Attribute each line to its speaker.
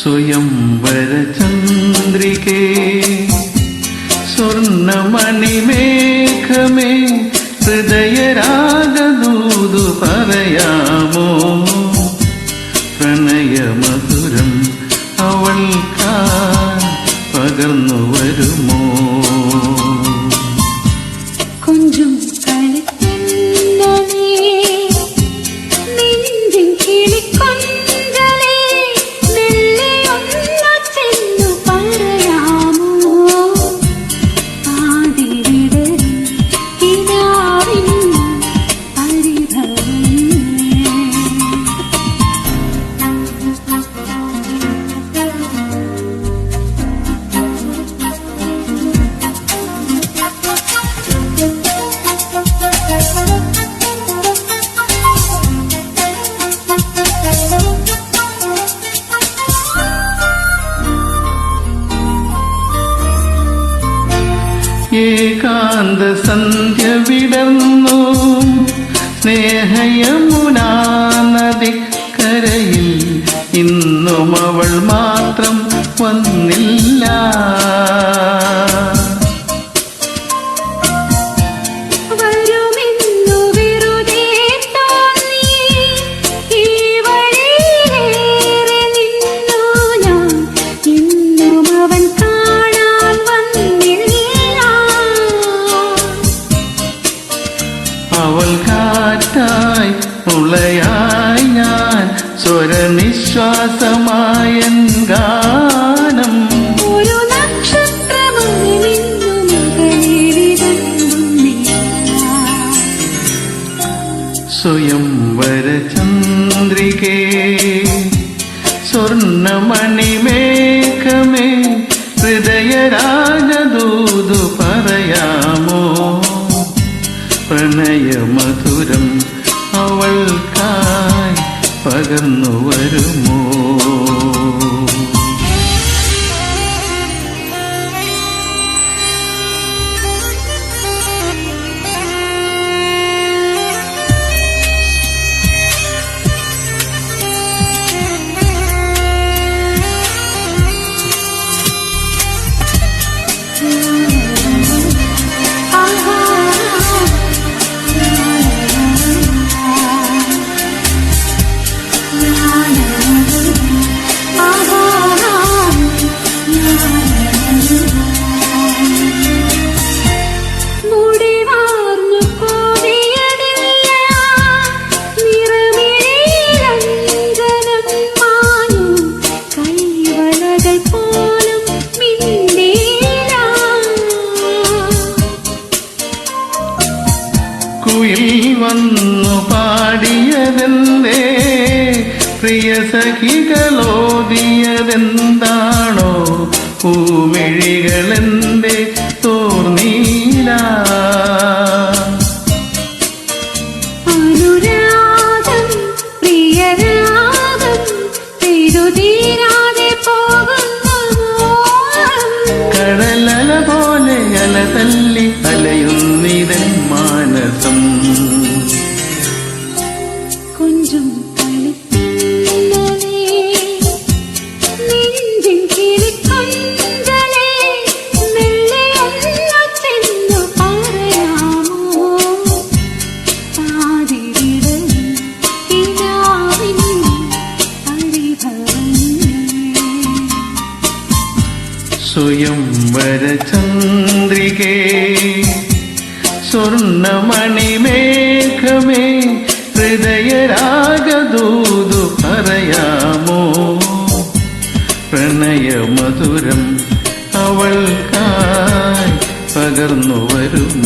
Speaker 1: സ്വയംവര ചന്ദ്രികേ സ്വർണമണിമേഘമേ ഹൃദയരാഗദൂതു പറയാമോ പ്രണയമധുരം അവൾക്കായി പകർന്നു വരുമോ
Speaker 2: കൊഞ്ചും
Speaker 1: ഏകാന്ത സന്ധ്യ വിടർന്നു സ്നേഹയമുനാ നദിക്കരയിൽ ഇന്നും അവൾ മാത്രം വന്നില്ല അവൾ കാറ്റായി മുളയായി ഞാൻ സ്വരനിശ്വാസമായ ഗാനം
Speaker 2: ഒരു നക്ഷത്രമായി
Speaker 1: സ്വയംവര ചന്ദ്രികേ സ്വർണമണിമേഘമേ ഹൃദയരാഗദൂതു പറയാമോ പ്രണയമധുരം അവൾക്കായി പകർന്നു വരുമോ കുയിൽ വന്നു പാടിയതെന്തേ പ്രിയ സഖികളോദിയതെന്താണോ പൂമിഴികളെന്തേ തോർന്നീല
Speaker 2: അനുരാഗം പ്രിയരാഗം തിരുതീരാതെ പോകുന്നു
Speaker 1: കടലല പോലെ അല തല്ലി അലയുന്നിതൻ മാനസം
Speaker 2: കൊഞ്ചും
Speaker 1: സ്വയംവര ചന്ദ്രികേ സ്വർണമണിമേഘമേ ഹൃദയരാഗദൂതു പറയാമോ പ്രണയമധുരം അവൾക്കായി പകർന്നു വരും